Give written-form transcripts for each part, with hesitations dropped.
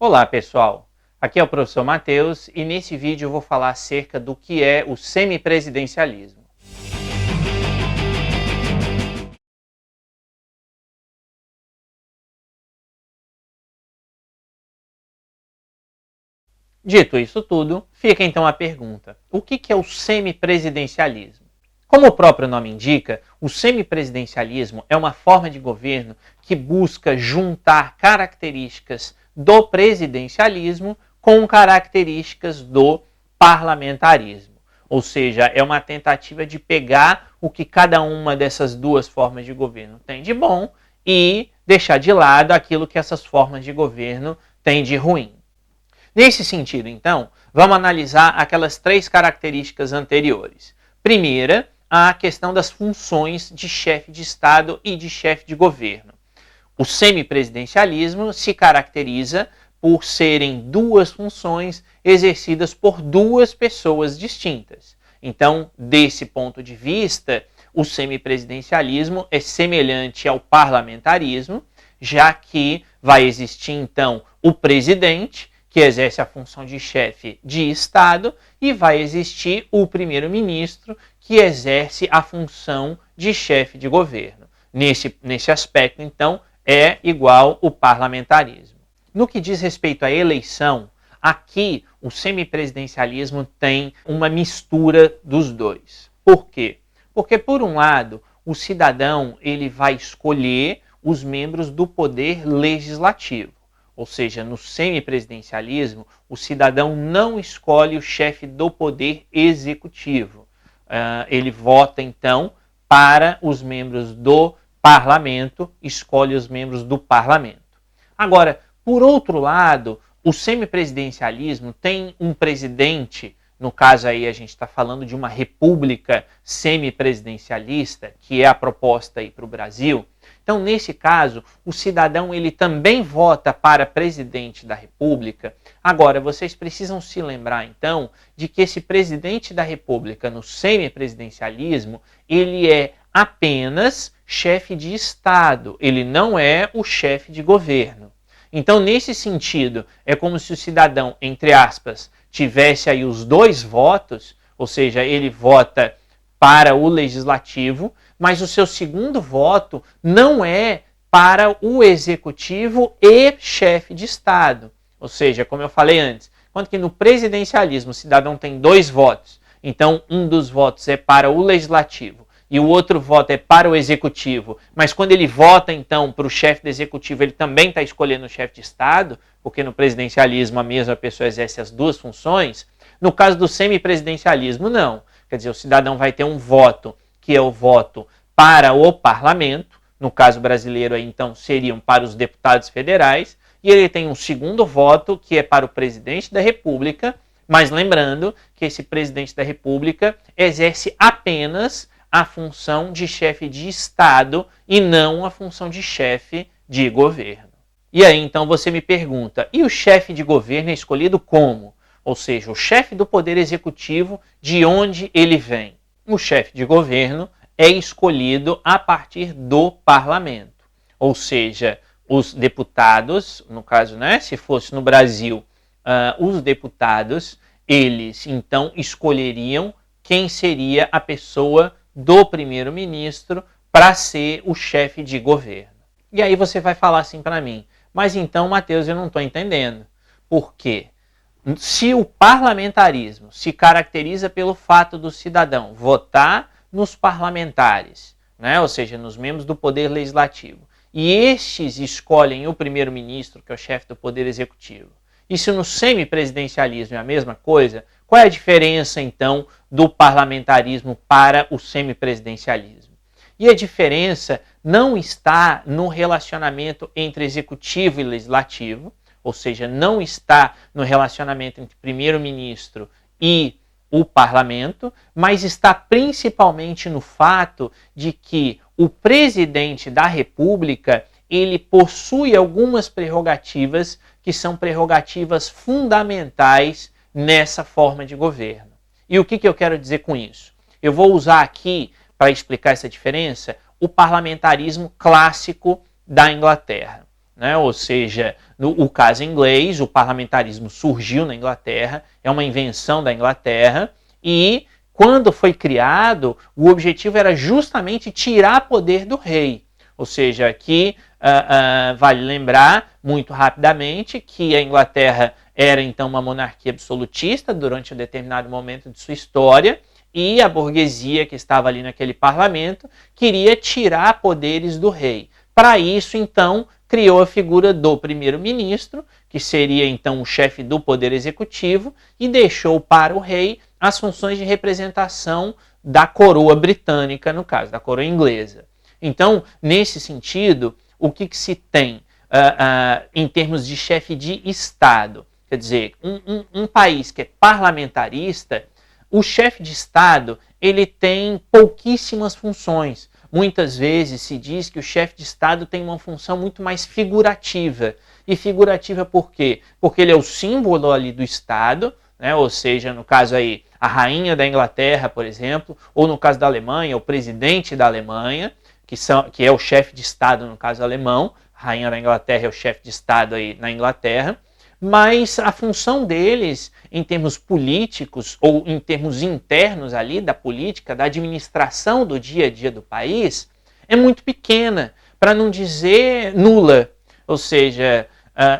Olá pessoal, aqui é o professor Matheus e nesse vídeo eu vou falar acerca do que é o semipresidencialismo. Dito isso tudo, fica então a pergunta: o que é o semipresidencialismo? Como o próprio nome indica, o semipresidencialismo é uma forma de governo que busca juntar características do presidencialismo com características do parlamentarismo. Ou seja, é uma tentativa de pegar o que cada uma dessas duas formas de governo tem de bom e deixar de lado aquilo que essas formas de governo têm de ruim. Nesse sentido, então, vamos analisar aquelas três características anteriores. Primeira, a questão das funções de chefe de Estado e de chefe de governo. O semipresidencialismo se caracteriza por serem duas funções exercidas por duas pessoas distintas. Então, desse ponto de vista, o semipresidencialismo é semelhante ao parlamentarismo, já que vai existir, então, o presidente, que exerce a função de chefe de Estado, e vai existir o primeiro-ministro, que exerce a função de chefe de governo. Nesse aspecto, então, é igual o parlamentarismo. No que diz respeito à eleição, aqui o semipresidencialismo tem uma mistura dos dois. Por quê? Porque, por um lado, o cidadão ele vai escolher os membros do poder legislativo. Ou seja, no semipresidencialismo, o cidadão não escolhe o chefe do poder executivo. Ele vota, então, para os membros do parlamento, escolhe os membros do parlamento. Agora, por outro lado, o semipresidencialismo tem um presidente, no caso aí a gente está falando de uma república semipresidencialista, que é a proposta aí para o Brasil. Então, nesse caso, o cidadão ele também vota para presidente da República. Agora, vocês precisam se lembrar, então, de que esse presidente da República, no semipresidencialismo, ele é apenas chefe de Estado, ele não é o chefe de governo. Então, nesse sentido, é como se o cidadão, entre aspas, tivesse aí os dois votos, ou seja, ele vota para o legislativo, mas o seu segundo voto não é para o executivo e chefe de Estado. Ou seja, como eu falei antes, quando que no presidencialismo o cidadão tem dois votos, então um dos votos é para o legislativo e o outro voto é para o executivo, mas quando ele vota então para o chefe do executivo, ele também está escolhendo o chefe de Estado, porque no presidencialismo a mesma pessoa exerce as duas funções. No caso do semipresidencialismo, não. Quer dizer, o cidadão vai ter um voto, que é o voto para o parlamento, no caso brasileiro, aí, então, seriam para os deputados federais, e ele tem um segundo voto, que é para o presidente da República, mas lembrando que esse presidente da República exerce apenas a função de chefe de Estado e não a função de chefe de governo. E aí, então, você me pergunta, e o chefe de governo é escolhido como? Ou seja, o chefe do Poder Executivo, de onde ele vem? O chefe de governo é escolhido a partir do parlamento. Ou seja, os deputados, no caso, né, se fosse no Brasil, os deputados, eles então escolheriam quem seria a pessoa do primeiro-ministro para ser o chefe de governo. E aí você vai falar assim para mim, mas então, Matheus, eu não estou entendendo. Por quê? Se o parlamentarismo se caracteriza pelo fato do cidadão votar nos parlamentares, né, ou seja, nos membros do Poder Legislativo, e estes escolhem o primeiro-ministro, que é o chefe do Poder Executivo, e se no semipresidencialismo é a mesma coisa, qual é a diferença, então, do parlamentarismo para o semipresidencialismo? E a diferença não está no relacionamento entre executivo e legislativo, ou seja, não está no relacionamento entre primeiro-ministro e o parlamento, mas está principalmente no fato de que o presidente da República ele possui algumas prerrogativas que são prerrogativas fundamentais nessa forma de governo. E o que eu quero dizer com isso? Eu vou usar aqui, para explicar essa diferença, o parlamentarismo clássico da Inglaterra. né? Ou seja, o caso inglês, o parlamentarismo surgiu na Inglaterra, é uma invenção da Inglaterra, e quando foi criado, o objetivo era justamente tirar poder do rei. Ou seja, aqui vale lembrar muito rapidamente que a Inglaterra era então uma monarquia absolutista durante um determinado momento de sua história, e a burguesia que estava ali naquele parlamento queria tirar poderes do rei. Para isso, então, criou a figura do primeiro-ministro, que seria então o chefe do poder executivo, e deixou para o rei as funções de representação da coroa britânica, no caso, da coroa inglesa. Então, nesse sentido, o que se tem em termos de chefe de Estado? Quer dizer, um país que é parlamentarista, o chefe de Estado ele tem pouquíssimas funções. Muitas vezes se diz que o chefe de Estado tem uma função muito mais figurativa. E figurativa por quê? Porque ele é o símbolo ali do Estado, né? Ou seja, no caso aí, a rainha da Inglaterra, por exemplo, ou no caso da Alemanha, o presidente da Alemanha, que é o chefe de Estado no caso alemão, a rainha da Inglaterra é o chefe de Estado aí na Inglaterra, mas a função deles, em termos políticos ou em termos internos ali da política, da administração do dia a dia do país, é muito pequena, para não dizer nula. Ou seja,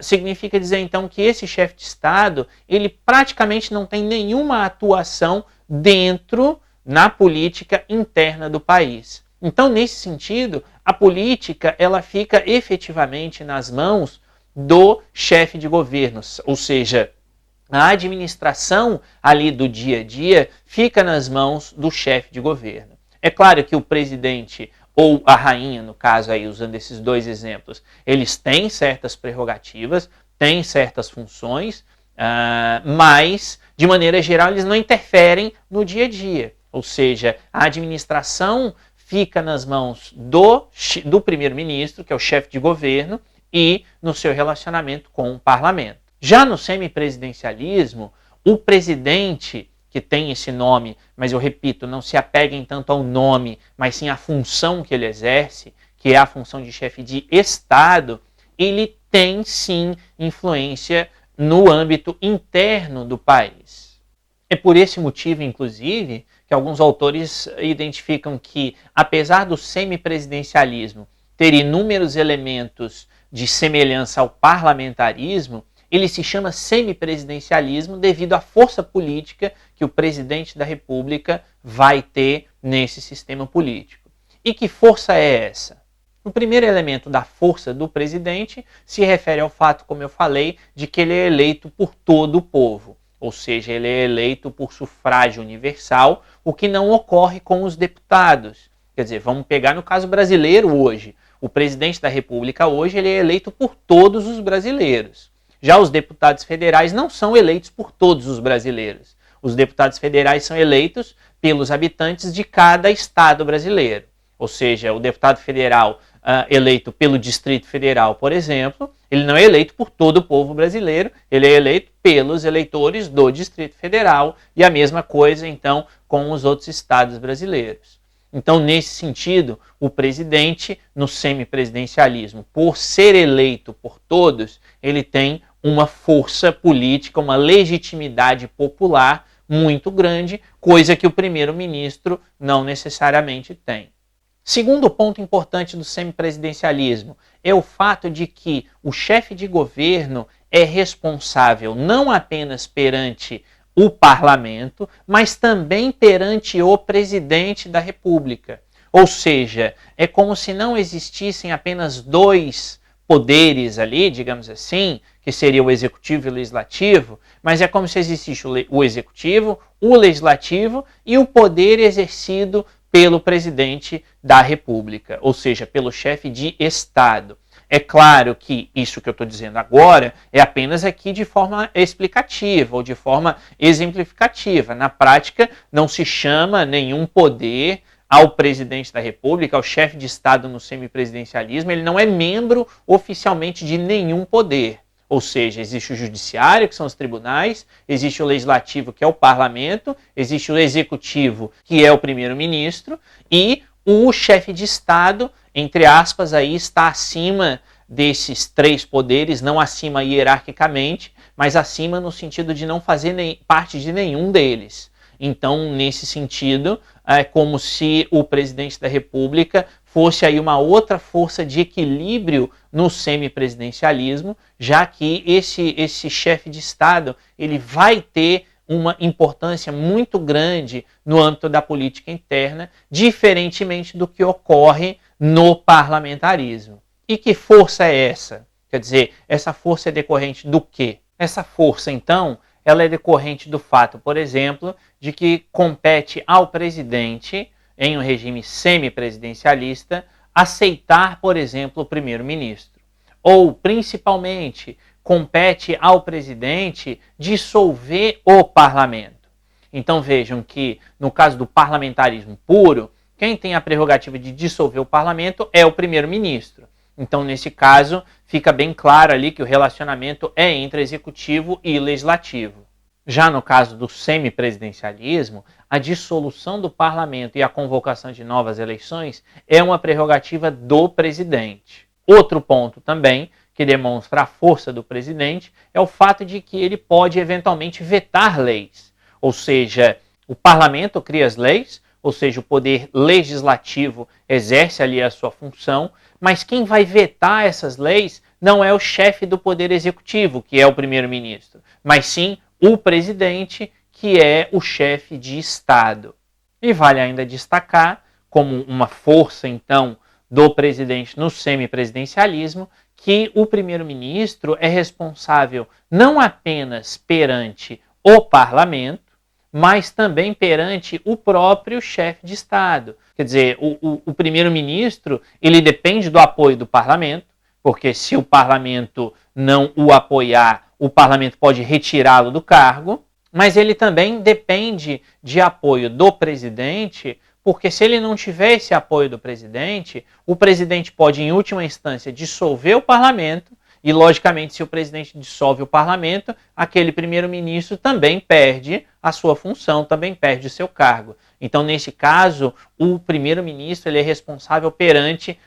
significa dizer então que esse chefe de Estado, ele praticamente não tem nenhuma atuação dentro na política interna do país. Então, nesse sentido, a política ela fica efetivamente nas mãos do chefe de governo, ou seja, a administração ali do dia a dia fica nas mãos do chefe de governo. É claro que o presidente ou a rainha, no caso aí, usando esses dois exemplos, eles têm certas prerrogativas, têm certas funções, mas, de maneira geral, eles não interferem no dia a dia. Ou seja, a administração fica nas mãos do primeiro-ministro, que é o chefe de governo, e no seu relacionamento com o parlamento. Já no semipresidencialismo, o presidente, que tem esse nome, mas eu repito, não se apeguem tanto ao nome, mas sim à função que ele exerce, que é a função de chefe de Estado, ele tem sim influência no âmbito interno do país. É por esse motivo, inclusive, que alguns autores identificam que, apesar do semipresidencialismo ter inúmeros elementos de semelhança ao parlamentarismo, ele se chama semipresidencialismo devido à força política que o presidente da República vai ter nesse sistema político. E que força é essa? O primeiro elemento da força do presidente se refere ao fato, como eu falei, de que ele é eleito por todo o povo. Ou seja, ele é eleito por sufrágio universal, o que não ocorre com os deputados. Quer dizer, vamos pegar no caso brasileiro hoje. O presidente da República hoje ele é eleito por todos os brasileiros. Já os deputados federais não são eleitos por todos os brasileiros. Os deputados federais são eleitos pelos habitantes de cada estado brasileiro. Ou seja, o deputado federal eleito pelo Distrito Federal, por exemplo, ele não é eleito por todo o povo brasileiro, ele é eleito pelos eleitores do Distrito Federal, e a mesma coisa, então, com os outros estados brasileiros. Então, nesse sentido, o presidente, no semipresidencialismo, por ser eleito por todos, ele tem uma força política, uma legitimidade popular muito grande, coisa que o primeiro-ministro não necessariamente tem. Segundo ponto importante do semipresidencialismo é o fato de que o chefe de governo é responsável não apenas perante o parlamento, mas também perante o presidente da República. Ou seja, é como se não existissem apenas dois poderes ali, digamos assim, que seria o executivo e o legislativo, mas é como se existisse o executivo, o legislativo e o poder exercido pelo presidente da República, ou seja, pelo chefe de Estado. É claro que isso que eu estou dizendo agora é apenas aqui de forma explicativa ou de forma exemplificativa. Na prática, não se chama nenhum poder ao presidente da República, ao chefe de Estado no semipresidencialismo, ele não é membro oficialmente de nenhum poder. Ou seja, existe o judiciário, que são os tribunais, existe o legislativo, que é o parlamento, existe o executivo, que é o primeiro-ministro, e o chefe de Estado, entre aspas, aí está acima desses três poderes, não acima hierarquicamente, mas acima no sentido de não fazer parte de nenhum deles. Então, nesse sentido, é como se o presidente da República fosse aí uma outra força de equilíbrio no semipresidencialismo, já que esse chefe de Estado ele vai ter uma importância muito grande no âmbito da política interna, diferentemente do que ocorre no parlamentarismo. E que força é essa? Quer dizer, essa força é decorrente do quê? Essa força, então, ela é decorrente do fato, por exemplo, de que compete ao presidente, em um regime semipresidencialista, aceitar, por exemplo, o primeiro-ministro. Ou, principalmente, compete ao presidente dissolver o parlamento. Então vejam que, no caso do parlamentarismo puro, quem tem a prerrogativa de dissolver o parlamento é o primeiro-ministro. Então, nesse caso, fica bem claro ali que o relacionamento é entre executivo e legislativo. Já no caso do semipresidencialismo, a dissolução do parlamento e a convocação de novas eleições é uma prerrogativa do presidente. Outro ponto também que demonstra a força do presidente é o fato de que ele pode eventualmente vetar leis. Ou seja, o parlamento cria as leis, ou seja, o poder legislativo exerce ali a sua função, mas quem vai vetar essas leis não é o chefe do poder executivo, que é o primeiro-ministro, mas sim o presidente, que é o chefe de Estado. E vale ainda destacar, como uma força, então, do presidente no semipresidencialismo, que o primeiro-ministro é responsável não apenas perante o parlamento, mas também perante o próprio chefe de Estado. Quer dizer, o primeiro-ministro ele depende do apoio do parlamento, porque se o parlamento não o apoiar, o parlamento pode retirá-lo do cargo, mas ele também depende de apoio do presidente, porque se ele não tiver esse apoio do presidente, o presidente pode, em última instância, dissolver o parlamento, e, logicamente, se o presidente dissolve o parlamento, aquele primeiro-ministro também perde a sua função, também perde o seu cargo. Então, nesse caso, o primeiro-ministro ele é responsável perante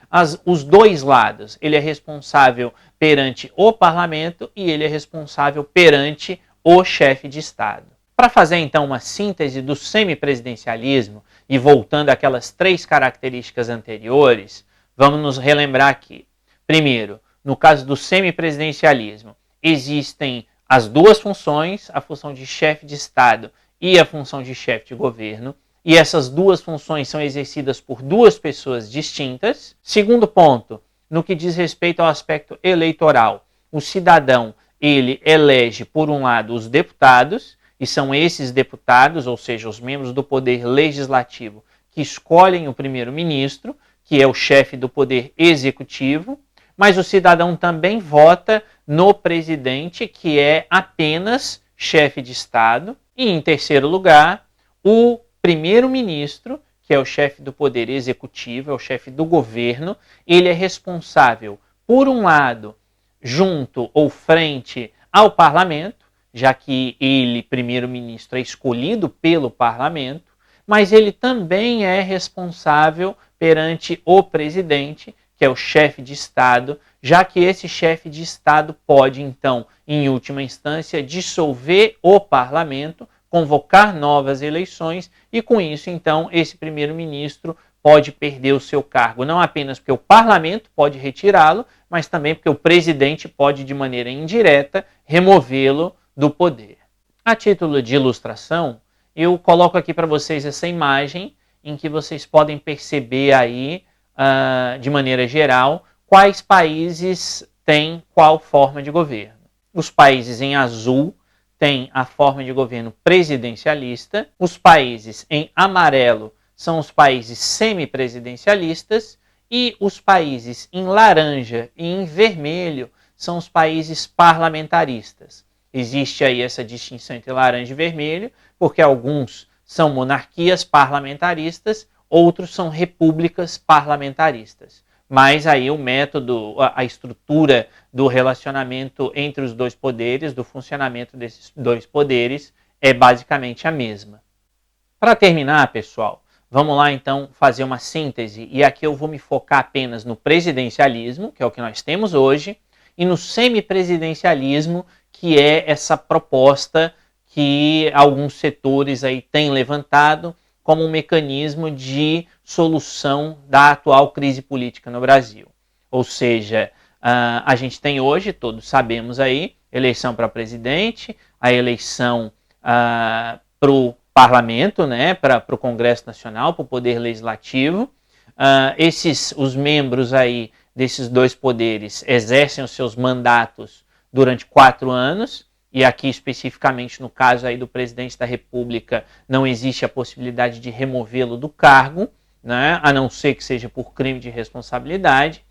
os dois lados. Ele é responsável perante o parlamento e ele é responsável perante o chefe de Estado. Para fazer, então, uma síntese do semipresidencialismo e voltando àquelas três características anteriores, vamos nos relembrar aqui. Primeiro, no caso do semipresidencialismo, existem as duas funções, a função de chefe de Estado e a função de chefe de governo, e essas duas funções são exercidas por duas pessoas distintas. Segundo ponto, no que diz respeito ao aspecto eleitoral, o cidadão ele elege, por um lado, os deputados, e são esses deputados, ou seja, os membros do poder legislativo, que escolhem o primeiro-ministro, que é o chefe do poder executivo, mas o cidadão também vota no presidente, que é apenas chefe de Estado. E, em terceiro lugar, o primeiro-ministro, que é o chefe do poder executivo, é o chefe do governo, ele é responsável, por um lado, junto ou frente ao parlamento, já que ele, primeiro-ministro, é escolhido pelo parlamento, mas ele também é responsável perante o presidente, que é o chefe de Estado, já que esse chefe de Estado pode, então, em última instância, dissolver o parlamento, convocar novas eleições e, com isso, então, esse primeiro-ministro pode perder o seu cargo, não apenas porque o parlamento pode retirá-lo, mas também porque o presidente pode, de maneira indireta, removê-lo do poder. A título de ilustração, eu coloco aqui para vocês essa imagem em que vocês podem perceber aí, de maneira geral, quais países têm qual forma de governo. Os países em azul têm a forma de governo presidencialista, os países em amarelo são os países semipresidencialistas e os países em laranja e em vermelho são os países parlamentaristas. Existe aí essa distinção entre laranja e vermelho, porque alguns são monarquias parlamentaristas, outros são repúblicas parlamentaristas. Mas aí o método, a estrutura do relacionamento entre os dois poderes, do funcionamento desses dois poderes, é basicamente a mesma. Para terminar, pessoal, Vamos lá, então, fazer uma síntese. E aqui eu vou me focar apenas no presidencialismo, que é o que nós temos hoje, e no semipresidencialismo, que é essa proposta que alguns setores aí têm levantado como um mecanismo de solução da atual crise política no Brasil. Ou seja, a gente tem hoje, todos sabemos aí, eleição para presidente, a eleição para o parlamento, né, para o Congresso Nacional, para o Poder Legislativo. Os membros aí desses dois poderes exercem os seus mandatos durante 4 anos, e aqui especificamente no caso aí do presidente da República não existe a possibilidade de removê-lo do cargo, né, a não ser que seja por crime de responsabilidade,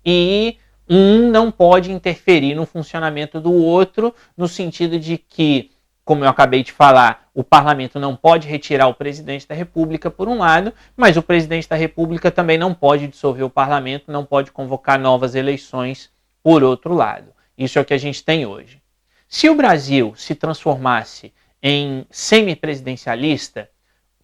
e um não pode interferir no funcionamento do outro, no sentido de que, como eu acabei de falar, o parlamento não pode retirar o presidente da República, por um lado, mas o presidente da República também não pode dissolver o parlamento, não pode convocar novas eleições, por outro lado. Isso é o que a gente tem hoje. Se o Brasil se transformasse em semipresidencialista,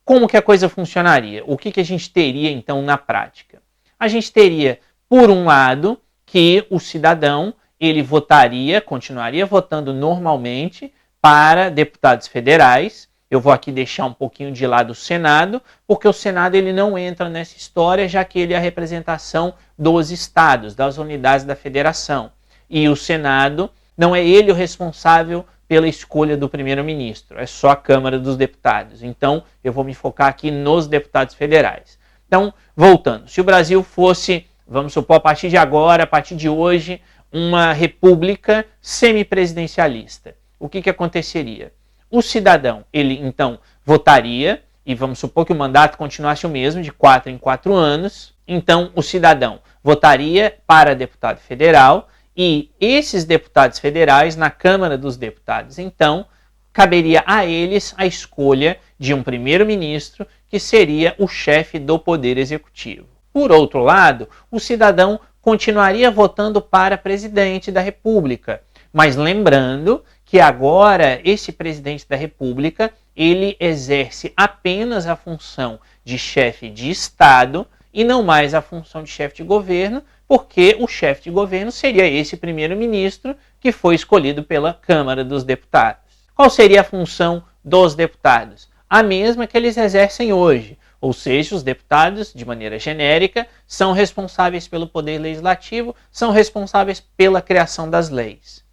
como que a coisa funcionaria? O que a gente teria, então, na prática? A gente teria, por um lado, que o cidadão ele votaria, continuaria votando normalmente para deputados federais. Eu vou aqui deixar um pouquinho de lado o Senado, porque o Senado ele não entra nessa história, já que ele é a representação dos estados, das unidades da federação. E o Senado não é ele o responsável pela escolha do primeiro-ministro, é só a Câmara dos Deputados. Então, eu vou me focar aqui nos deputados federais. Então, voltando, se o Brasil fosse, vamos supor, a partir de agora, a partir de hoje, uma república semipresidencialista, o que aconteceria? O cidadão, ele então votaria, e vamos supor que o mandato continuasse o mesmo, de 4 em 4 anos, então o cidadão votaria para deputado federal, e esses deputados federais, na Câmara dos Deputados, então, caberia a eles a escolha de um primeiro-ministro que seria o chefe do Poder Executivo. Por outro lado, o cidadão continuaria votando para presidente da República, mas lembrando que agora esse presidente da República, ele exerce apenas a função de chefe de Estado e não mais a função de chefe de governo, porque o chefe de governo seria esse primeiro-ministro que foi escolhido pela Câmara dos Deputados. Qual seria a função dos deputados? A mesma que eles exercem hoje, ou seja, os deputados, de maneira genérica, são responsáveis pelo poder legislativo, são responsáveis pela criação das leis.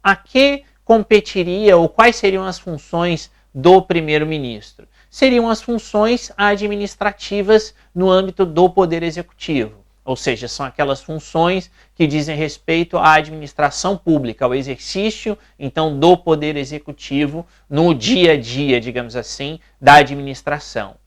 A que competiria ou quais seriam as funções do primeiro-ministro? Seriam as funções administrativas no âmbito do poder executivo. Ou seja, são aquelas funções que dizem respeito à administração pública, ao exercício, então, do poder executivo no dia a dia, digamos assim, da administração.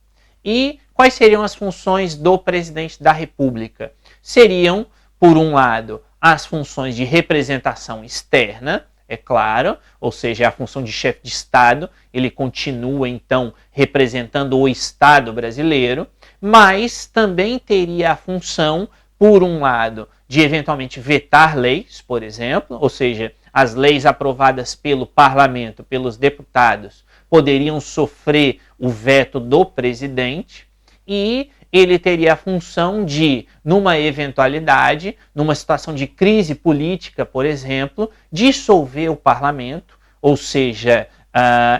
E quais seriam as funções do presidente da República? Seriam, por um lado, as funções de representação externa, é claro, ou seja, a função de chefe de Estado, ele continua, então, representando o Estado brasileiro, mas também teria a função, por um lado, de eventualmente vetar leis, por exemplo, ou seja, as leis aprovadas pelo parlamento, pelos deputados, poderiam sofrer o veto do presidente, e ele teria a função de, numa eventualidade, numa situação de crise política, por exemplo, dissolver o parlamento, ou seja,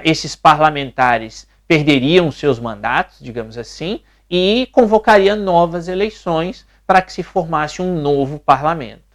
esses parlamentares perderiam seus mandatos, digamos assim, e convocaria novas eleições para que se formasse um novo parlamento.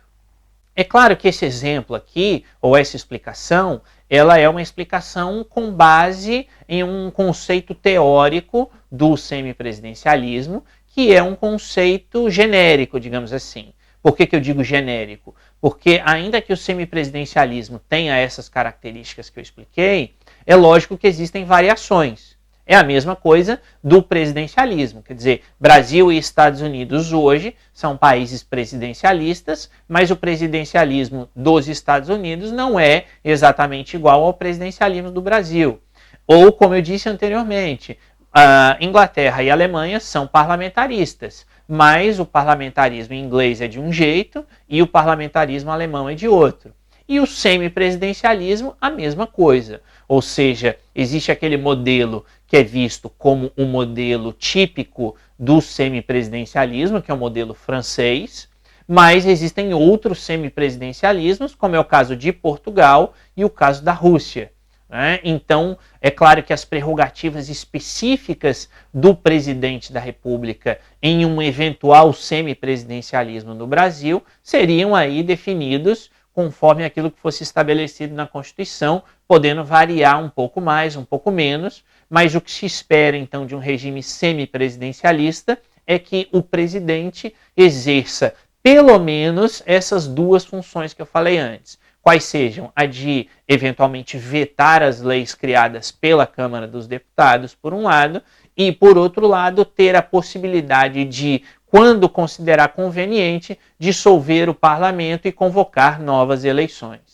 É claro que esse exemplo aqui, ou essa explicação, ela é uma explicação com base em um conceito teórico do semipresidencialismo, que é um conceito genérico, digamos assim. Por que eu digo genérico? Porque ainda que o semipresidencialismo tenha essas características que eu expliquei, é lógico que existem variações. É a mesma coisa do presidencialismo, quer dizer, Brasil e Estados Unidos hoje são países presidencialistas, mas o presidencialismo dos Estados Unidos não é exatamente igual ao presidencialismo do Brasil. Ou, como eu disse anteriormente, a Inglaterra e a Alemanha são parlamentaristas, mas o parlamentarismo inglês é de um jeito e o parlamentarismo alemão é de outro. E o semipresidencialismo, a mesma coisa. Ou seja, existe aquele modelo que é visto como um modelo típico do semipresidencialismo, que é o modelo francês, mas existem outros semipresidencialismos, como é o caso de Portugal e o caso da Rússia. Então, é claro que as prerrogativas específicas do presidente da República em um eventual semipresidencialismo no Brasil seriam aí definidos conforme aquilo que fosse estabelecido na Constituição, podendo variar um pouco mais, um pouco menos, mas o que se espera então de um regime semipresidencialista é que o presidente exerça pelo menos essas duas funções que eu falei antes. Quais sejam a de, eventualmente, vetar as leis criadas pela Câmara dos Deputados, por um lado, e, por outro lado, ter a possibilidade de, quando considerar conveniente, dissolver o parlamento e convocar novas eleições.